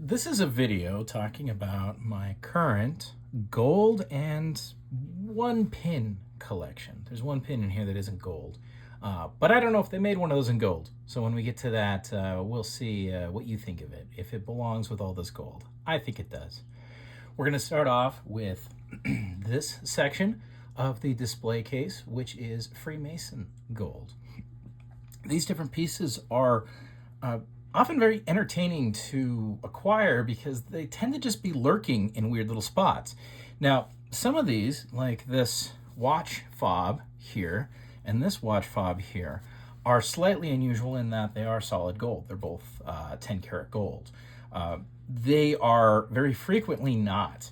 This is a video talking about my current gold and one pin collection. There's one pin in here that isn't gold, but I don't know if they made one of those in gold. So when we get to that, we'll see what you think of it, if it belongs with all this gold. I think it does. We're going to start off with this section of the display case, which is Freemason gold. These different pieces are often very entertaining to acquire because they tend to just be lurking in weird little spots. Now, some of these, like this watch fob here and this watch fob here, are slightly unusual in that they are solid gold. They're both 10 karat gold. They are very frequently not.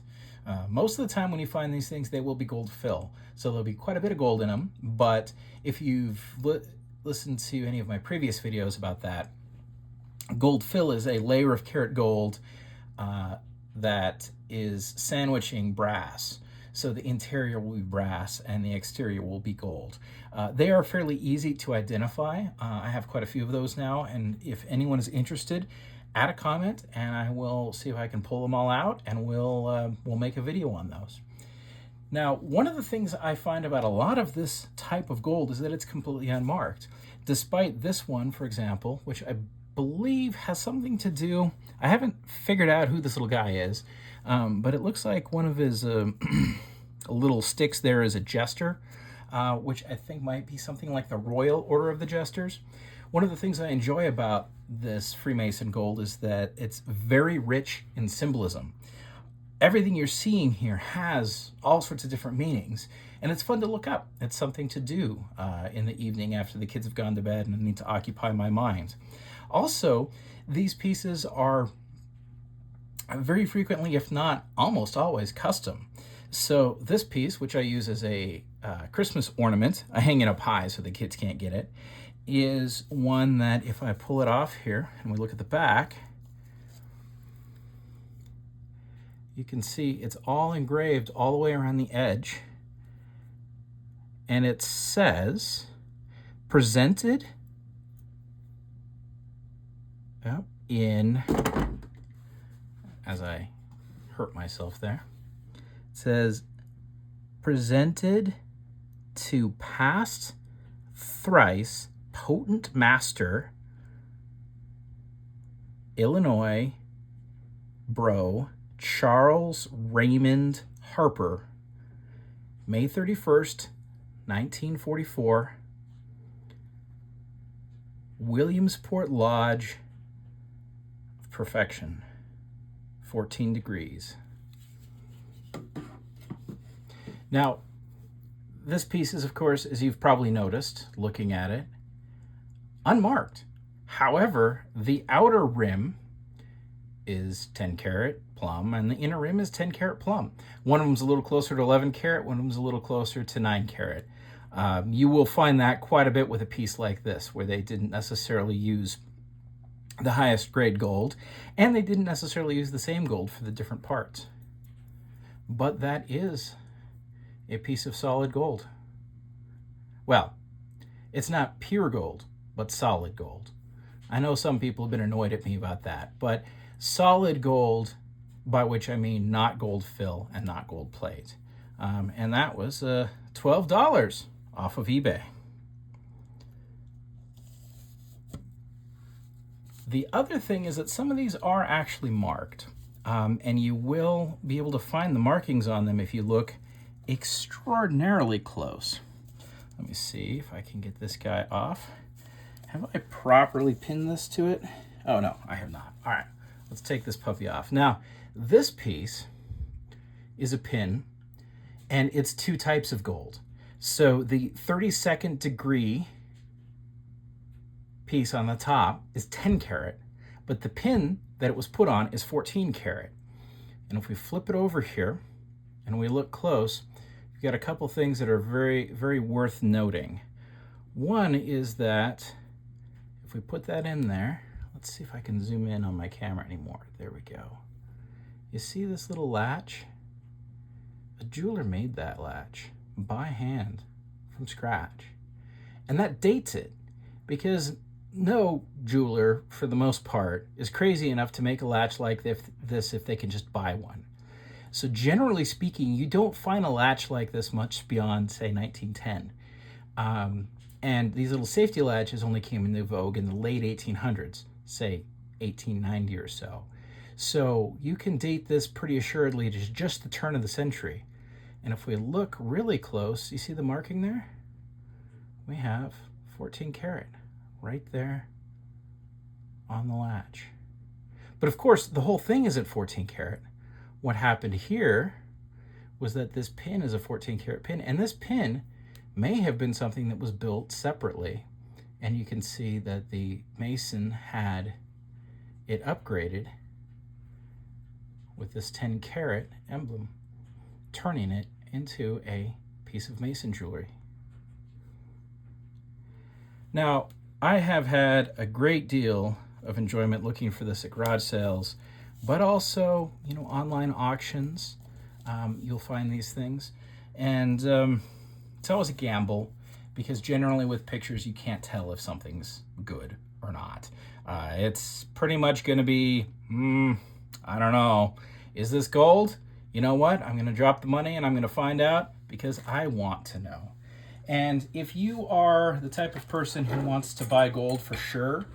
Most of the time when you find these things, they will be gold fill. So there'll be quite a bit of gold in them, but if you've listened to any of my previous videos about that, gold fill is a layer of karat gold that is sandwiching brass. So the interior will be brass and the exterior will be gold. They are fairly easy to identify. I have quite a few of those now, and if anyone is interested, add a comment and I will see if I can pull them all out, and we'll make a video on those. Now, one of the things I find about a lot of this type of gold is that it's completely unmarked. Despite this one, for example, which I believe has something to do, I haven't figured out who this little guy is, but it looks like one of his little sticks there is a jester, which I think might be something like the Royal Order of the Jesters. One of the things I enjoy about this Freemason gold is that it's very rich in symbolism. Everything you're seeing here has all sorts of different meanings, and it's fun to look up. It's something to do in the evening after the kids have gone to bed and I need to occupy my mind. Also, these pieces are very frequently, if not almost always, custom. So this piece, which I use as a Christmas ornament, I hang it up high so the kids can't get it, is one that if I pull it off here and we look at the back, you can see it's all engraved all the way around the edge. And it says, presented in, as I hurt myself there, it says, presented to past thrice potent master, Illinois bro, Charles Raymond Harper, May 31st, 1944, Williamsport Lodge, perfection, 14 degrees. Now, this piece is, of course, as you've probably noticed, looking at it, unmarked. However, the outer rim is 10 karat plum and the inner rim is 10 karat plum. One of them's a little closer to 11 karat, one of them's a little closer to 9 karat. You will find that quite a bit with a piece like this, where they didn't necessarily use the highest grade gold, and they didn't necessarily use the same gold for the different parts. But that is a piece of solid gold. Well, it's not pure gold, but solid gold. I know some people have been annoyed at me about that, but solid gold, by which I mean not gold fill and not gold plate. And that was $12 off of eBay. The other thing is that some of these are actually marked, and you will be able to find the markings on them if you look extraordinarily close. Let me see if I can get this guy off. Have I properly pinned this to it? Oh no, I have not. All right, let's take this puppy off. Now, this piece is a pin, and it's two types of gold. So the 32nd degree piece on the top is 10 karat, but the pin that it was put on is 14 karat. And if we flip it over here and we look close, you've got a couple things that are very, very worth noting. One is that if we put that in there, let's see if I can zoom in on my camera anymore. There we go. You see this little latch? A jeweler made that latch by hand from scratch. And that dates it, because no jeweler, for the most part, is crazy enough to make a latch like this if they can just buy one. So generally speaking, you don't find a latch like this much beyond, say, 1910. And these little safety latches only came into vogue in the late 1800s, say 1890 or so. So you can date this pretty assuredly to just the turn of the century. And if we look really close, you see the marking there? We have 14 karat right there on the latch. But of course, the whole thing is at 14 karat. What happened here was that this pin is a 14 karat pin, and this pin may have been something that was built separately. And you can see that the mason had it upgraded with this 10 karat emblem, turning it into a piece of mason jewelry. Now, I have had a great deal of enjoyment looking for this at garage sales, but also, online auctions. You'll find these things. And it's always a gamble, because generally with pictures, you can't tell if something's good or not. It's pretty much going to be, I don't know, is this gold? You know what? I'm going to drop the money and I'm going to find out because I want to know. And if you are the type of person who wants to buy gold for sure,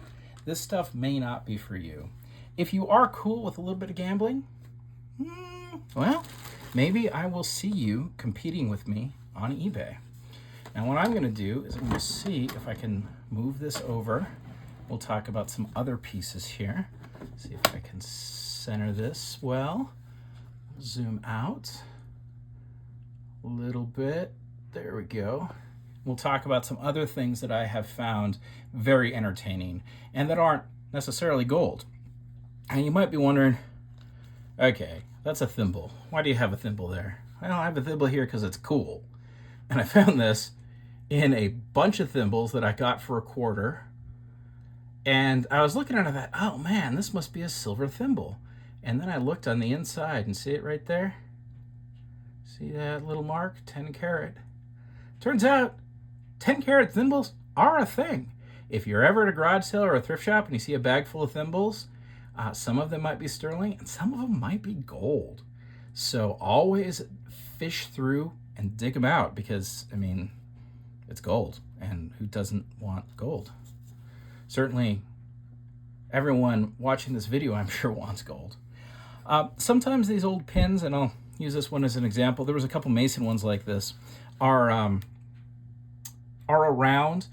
this stuff may not be for you. If you are cool with a little bit of gambling, well, maybe I will see you competing with me on eBay. Now what I'm going to do is I'm going to see if I can move this over. We'll talk about some other pieces here. See if I can center this well. Zoom out a little bit. There we go. We'll talk about some other things that I have found very entertaining and that aren't necessarily gold. And you might be wondering, okay, that's a thimble. Why do you have a thimble there? Well, I have a thimble here because it's cool. And I found this in a bunch of thimbles that I got for $0.25. And I was looking at it and I thought, oh man, this must be a silver thimble. And then I looked on the inside and see it right there? See that little mark? 10 karat. Turns out 10 karat thimbles are a thing. If you're ever at a garage sale or a thrift shop and you see a bag full of thimbles, some of them might be sterling and some of them might be gold. So always fish through and dig them out because, it's gold. And who doesn't want gold? Certainly everyone watching this video, I'm sure, wants gold. Sometimes these old pins, and I'll use this one as an example. There was a couple Mason ones like this, are around.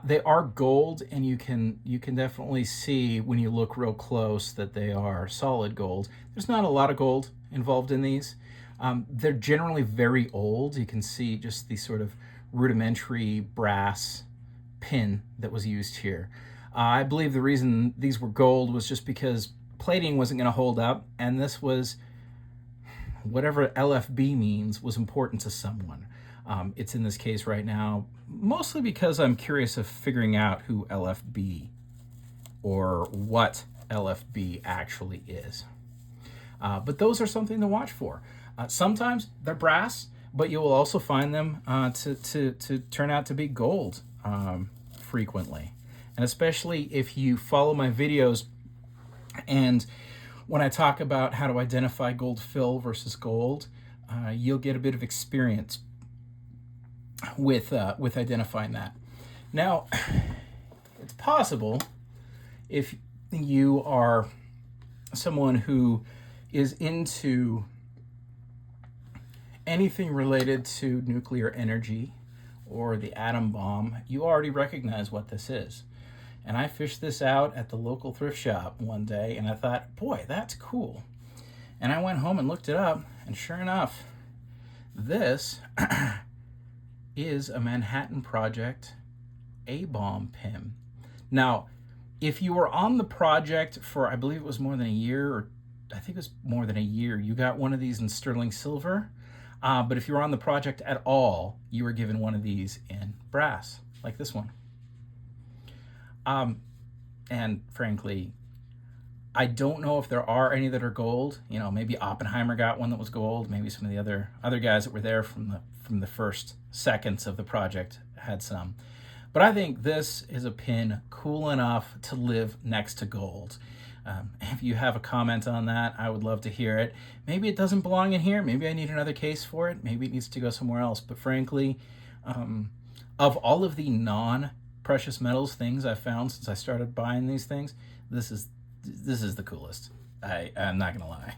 They are gold, and you can definitely see when you look real close that they are solid gold. There's not a lot of gold involved in these. They're generally very old. You can see just the sort of rudimentary brass pin that was used here. I believe the reason these were gold was just because plating wasn't going to hold up, and this was, whatever LFB means, was important to someone. It's in this case right now, mostly because I'm curious of figuring out who LFB or what LFB actually is. But those are something to watch for. Sometimes they're brass, but you will also find them to turn out to be gold frequently. And especially if you follow my videos, and when I talk about how to identify gold fill versus gold, you'll get a bit of experience with identifying that. Now, it's possible if you are someone who is into anything related to nuclear energy or the atom bomb, you already recognize what this is. And I fished this out at the local thrift shop one day, and I thought, boy, that's cool. And I went home and looked it up, and sure enough, this is a Manhattan Project A-bomb pin. Now, if you were on the project for, I believe it was more than a year, or I think it was more than a year, you got one of these in sterling silver. But if you were on the project at all, you were given one of these in brass, like this one. And frankly, I don't know if there are any that are gold. Maybe Oppenheimer got one that was gold. Maybe some of the other guys that were there from the first seconds of the project had some. But I think this is a pin cool enough to live next to gold. If you have a comment on that, I would love to hear it. Maybe it doesn't belong in here. Maybe I need another case for it. Maybe it needs to go somewhere else. But frankly, of all of the non-precious metals things I've found since I started buying these things, this is the coolest. I'm not gonna lie.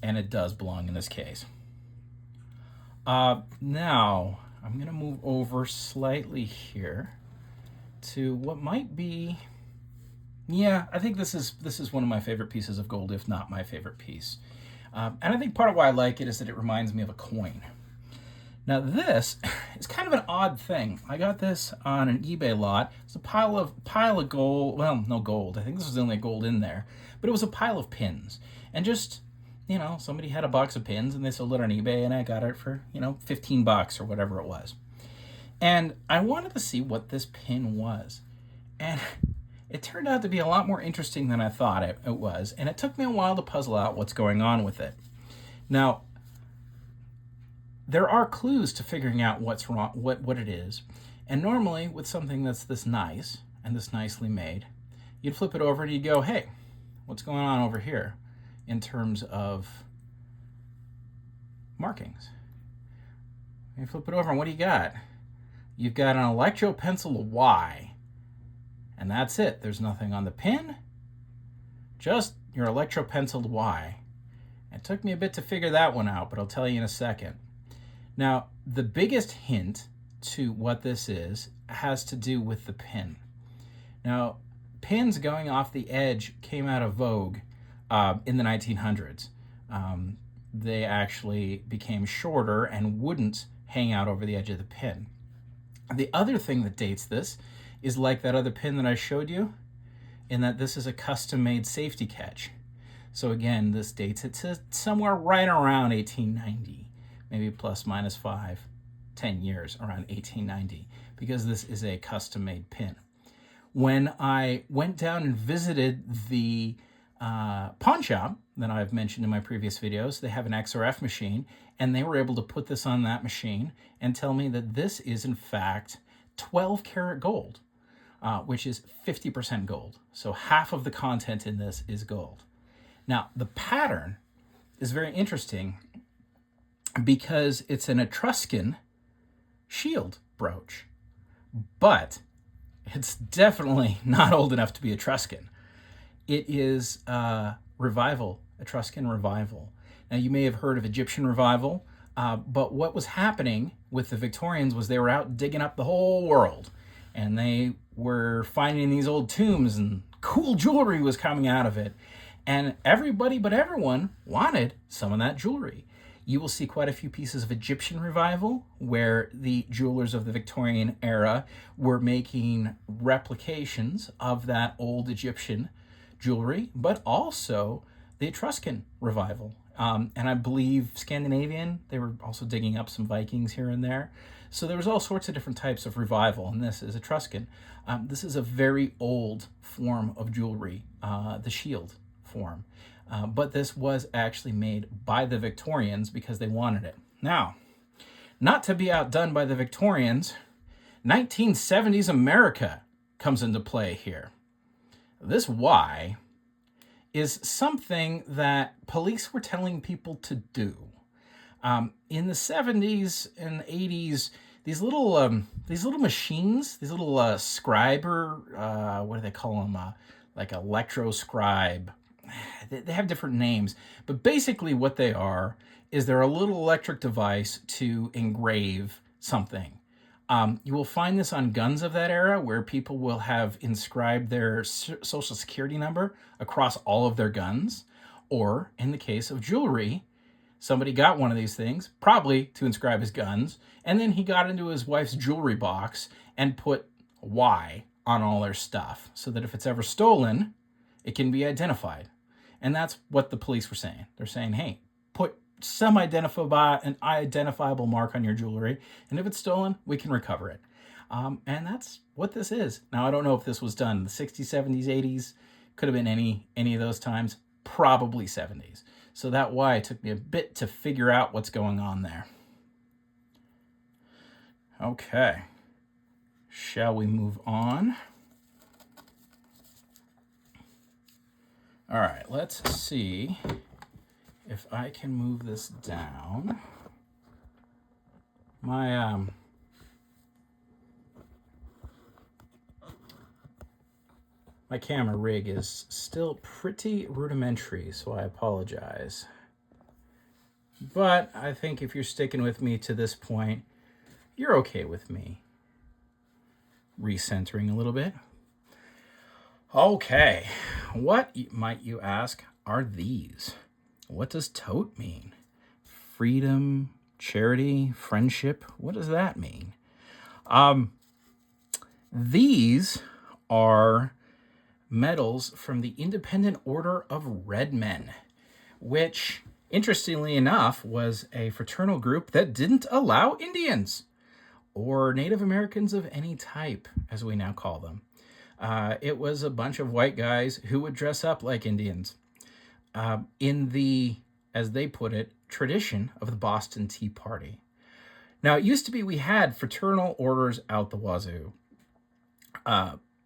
And it does belong in this case. Now, I'm gonna move over slightly here to what might be, yeah, I think this is one of my favorite pieces of gold, if not my favorite piece. And I think part of why I like it is that it reminds me of a coin. Now this is kind of an odd thing. I got this on an eBay lot. It's a pile of gold. Well, no gold. I think this was the only gold in there, but it was a pile of pins. And just, you know, somebody had a box of pins and they sold it on eBay, and I got it for, you know, $15 or whatever it was. And I wanted to see what this pin was. And it turned out to be a lot more interesting than I thought it was. And it took me a while to puzzle out what's going on with it. Now, there are clues to figuring out what's wrong, what it is. And normally with something that's this nice and this nicely made, you'd flip it over and you'd go, hey, what's going on over here in terms of markings? And you flip it over and what do you got? You've got an electro pencil Y, and that's it. There's nothing on the pin, just your electro penciled Y. It took me a bit to figure that one out, but I'll tell you in a second. Now, the biggest hint to what this is has to do with the pin. Now, pins going off the edge came out of vogue in the 1900s. They actually became shorter and wouldn't hang out over the edge of the pin. The other thing that dates this is like that other pin that I showed you, in that this is a custom-made safety catch. So again, this dates it to somewhere right around 1890. Maybe plus minus 10 years around 1890, because this is a custom-made pin. When I went down and visited the pawn shop that I've mentioned in my previous videos, they have an XRF machine, and they were able to put this on that machine and tell me that this is in fact 12 karat gold, which is 50% gold. So half of the content in this is gold. Now, the pattern is very interesting because it's an Etruscan shield brooch, but it's definitely not old enough to be Etruscan. It is Etruscan Revival. Now, you may have heard of Egyptian Revival, but what was happening with the Victorians was they were out digging up the whole world, and they were finding these old tombs, and cool jewelry was coming out of it, and everybody but everyone wanted some of that jewelry. You will see quite a few pieces of Egyptian Revival where the jewelers of the Victorian era were making replications of that old Egyptian jewelry, but also the Etruscan Revival. And I believe Scandinavian, they were also digging up some Vikings here and there. So there was all sorts of different types of revival, and this is Etruscan. This is a very old form of jewelry, the shield form. But this was actually made by the Victorians because they wanted it. Now, not to be outdone by the Victorians, 1970s America comes into play here. This Y is something that police were telling people to do. In the 70s and 80s, these little machines, these little scribe, what do they call them? Like electroscribe. They have different names, but basically what they are is they're a little electric device to engrave something. You will find this on guns of that era where people will have inscribed their social security number across all of their guns. Or in the case of jewelry, somebody got one of these things, probably to inscribe his guns, and then he got into his wife's jewelry box and put Y on all their stuff so that if it's ever stolen, it can be identified. And that's what the police were saying. They're saying, hey, put some identifiable mark on your jewelry, and if it's stolen, we can recover it. And that's what this is. Now, I don't know if this was done in the 60s, 70s, 80s. Could have been any of those times. Probably 70s. So that Y took me a bit to figure out what's going on there. Okay. Shall we move on? All right, let's see if I can move this down. My my camera rig is still pretty rudimentary, so I apologize. But I think if you're sticking with me to this point, you're okay with me recentering a little bit. Okay, what might you ask are these? What does tote mean? Freedom, charity, friendship, what does that mean? These are medals from the Independent Order of Red Men, which, interestingly enough, was a fraternal group that didn't allow Indians or Native Americans of any type, as we now call them. It was a bunch of white guys who would dress up like Indians in the, as they put it, tradition of the Boston Tea Party. Now, it used to be we had fraternal orders out the wazoo.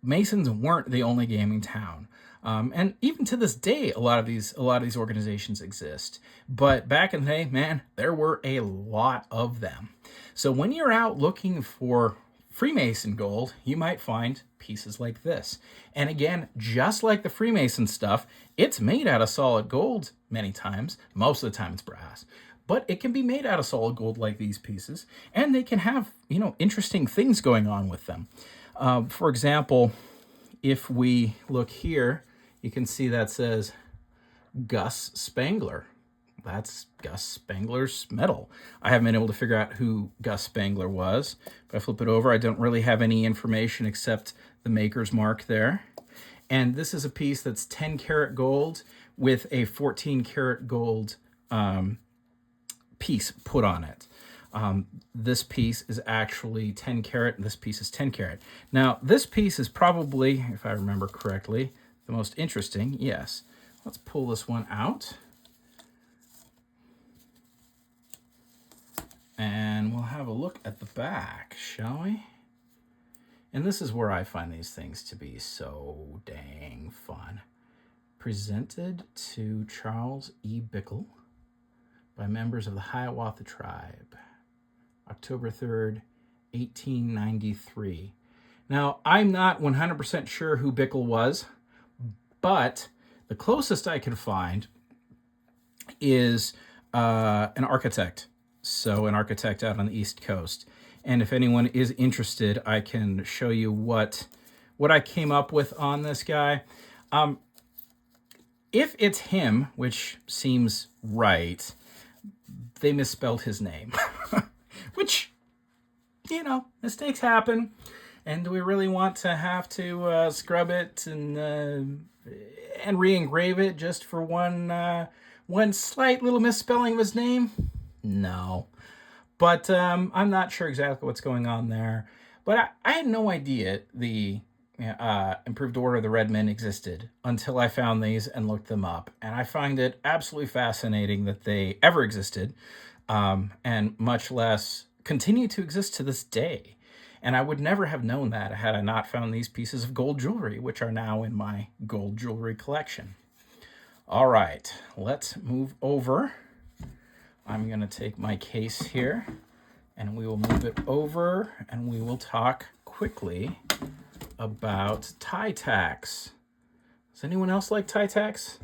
Masons weren't the only game in town. And even to this day, a lot of these organizations exist. But back in the day, man, there were a lot of them. So when you're out looking for Freemason gold, you might find pieces like this. And again, just like the Freemason stuff, it's made out of solid gold many times. Most of the time it's brass. But it can be made out of solid gold like these pieces. And they can have, interesting things going on with them. For example, if we look here, you can see that says Gus Spangler. That's Gus Spangler's medal. I haven't been able to figure out who Gus Spangler was. If I flip it over, I don't really have any information except the maker's mark there. And this is a piece that's 10 karat gold with a 14 karat gold piece put on it. This piece is actually 10 karat, and this piece is 10 karat. Now, this piece is probably, if I remember correctly, the most interesting. Yes. Let's pull this one out. And we'll have a look at the back, shall we? And this is where I find these things to be so dang fun. Presented to Charles E. Bickle by members of the Hiawatha tribe. October 3rd, 1893. Now, I'm not 100% sure who Bickle was, but the closest I could find is an architect. So an architect out on the East Coast. And if anyone is interested, I can show you what I came up with on this guy. If it's him, which seems right, they misspelled his name. Which, mistakes happen. And do we really want to have to scrub it and re-engrave it just for one slight little misspelling of his name? No. But I'm not sure exactly what's going on there. But I had no idea the Improved Order of the Red Men existed until I found these and looked them up. And I find it absolutely fascinating that they ever existed, and much less continue to exist to this day. And I would never have known that had I not found these pieces of gold jewelry, which are now in my gold jewelry collection. All right, let's move over. I'm going to take my case here, and we will move it over, and we will talk quickly about tie tacks. Does anyone else like tie tacks?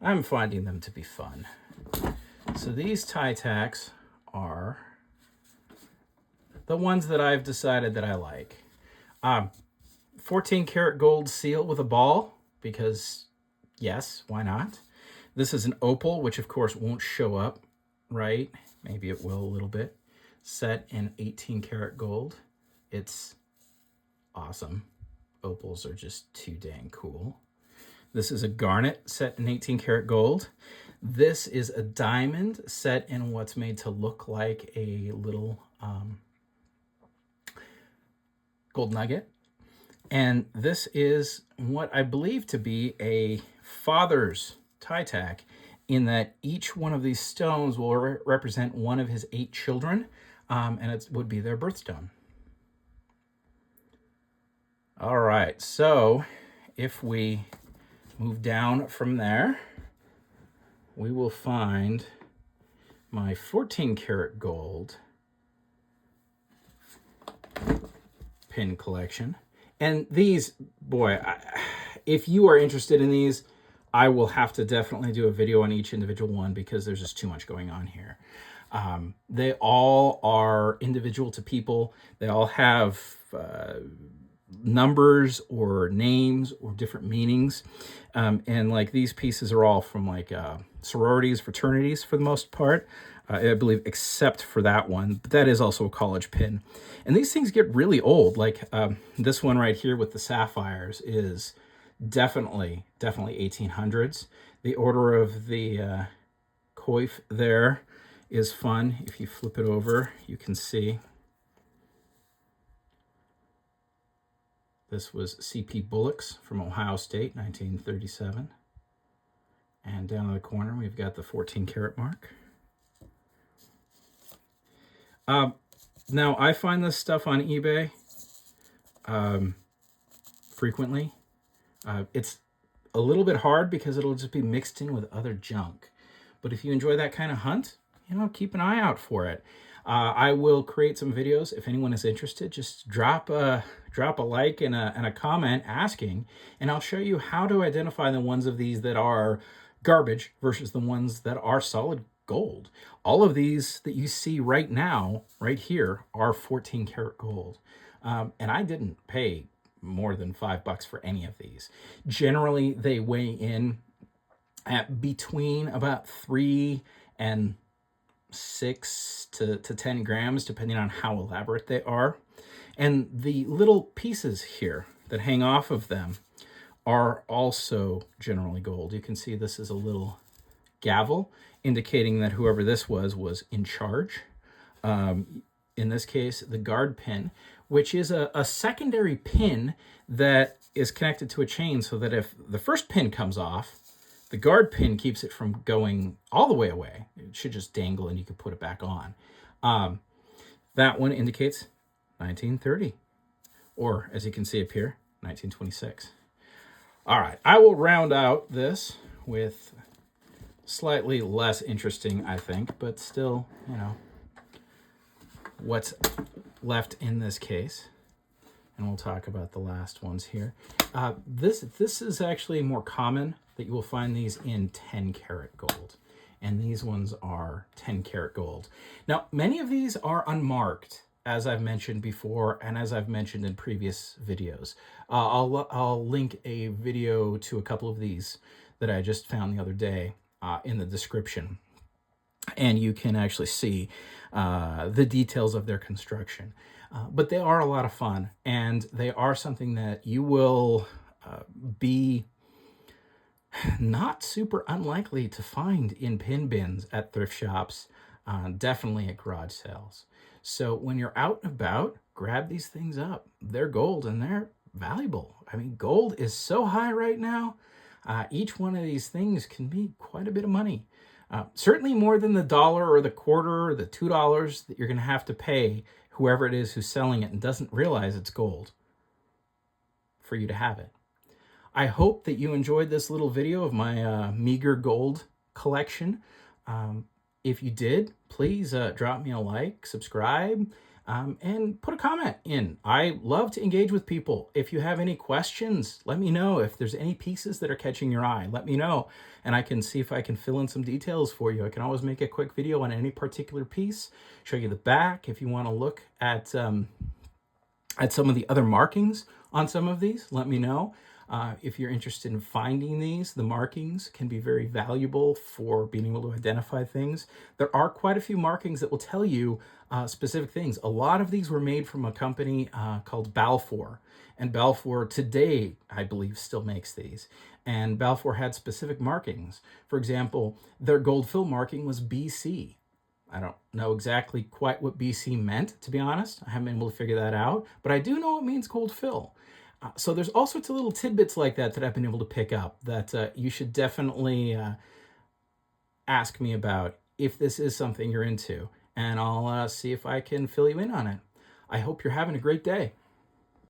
I'm finding them to be fun. So these tie tacks are the ones that I've decided that I like. 14 karat gold seal with a ball, because yes, why not? This is an opal, which of course won't show up, right? Maybe it will a little bit. Set in 18 karat gold. It's awesome. Opals are just too dang cool. This is a garnet set in 18 karat gold. This is a diamond set in what's made to look like a little gold nugget. And this is what I believe to be a father's tie tack, in that each one of these stones will represent one of his 8 children, and it would be their birthstone. All right, so if we move down from there, we will find my 14 karat gold pin collection. And these, boy, if you are interested in these, I will have to definitely do a video on each individual one because there's just too much going on here. They all are individual to people. They all have numbers or names or different meanings. And like these pieces are all from like sororities, fraternities for the most part. I believe, except for that one, but that is also a college pin. And these things get really old. Like this one right here with the sapphires is definitely 1800s. The order of the coif there is fun. If you flip it over, you can see this was C.P. Bullock's from Ohio State, 1937. And down in the corner, we've got the 14 karat mark. Now, I find this stuff on eBay frequently. It's a little bit hard because it'll just be mixed in with other junk. But if you enjoy that kind of hunt, you know, keep an eye out for it. I will create some videos. If anyone is interested, just drop a like and a comment asking, and I'll show you how to identify the ones of these that are garbage versus the ones that are solid gold. All of these that you see right now, right here, are 14 karat gold. And I didn't pay more than $5 for any of these. Generally, they weigh in at between about 3 and 6 to 10 grams, depending on how elaborate they are. And the little pieces here that hang off of them are also generally gold. You can see this is a little gavel, indicating that whoever this was in charge. In this case, the guard pin, which is a secondary pin that is connected to a chain so that if the first pin comes off, the guard pin keeps it from going all the way away. It should just dangle and you can put it back on. That one indicates 1930, or as you can see up here, 1926. All right, I will round out this with slightly less interesting, I think, but still, you know, what's left in this case. And we'll talk about the last ones here. This is actually more common that you will find these in 10 karat gold. And these ones are 10 karat gold. Now, many of these are unmarked, as I've mentioned before, and as I've mentioned in previous videos. I'll link a video to a couple of these that I just found the other day in the description. And you can actually see the details of their construction. But they are a lot of fun, and they are something that you will be not super unlikely to find in pin bins at thrift shops, definitely at garage sales. So when you're out and about, grab these things up. They're gold and they're valuable. I mean, gold is so high right now. Each one of these things can be quite a bit of money. Certainly more than the $1 or the quarter or the $2 that you're going to have to pay whoever it is who's selling it and doesn't realize it's gold for you to have it. I hope that you enjoyed this little video of my meager gold collection. If you did, please drop me a like, subscribe, and put a comment in. I love to engage with people. If you have any questions, let me know. If there's any pieces that are catching your eye, let me know. And I can see if I can fill in some details for you. I can always make a quick video on any particular piece, show you the back if you want to look at some of the other markings on some of these, let me know. If you're interested in finding these, the markings can be very valuable for being able to identify things. There are quite a few markings that will tell you specific things. A lot of these were made from a company called Balfour. And Balfour today, I believe, still makes these. And Balfour had specific markings. For example, their gold fill marking was BC. I don't know exactly quite what BC meant, to be honest. I haven't been able to figure that out. But I do know it means gold fill. So there's all sorts of little tidbits like that that I've been able to pick up that you should definitely ask me about if this is something you're into. And I'll see if I can fill you in on it. I hope you're having a great day.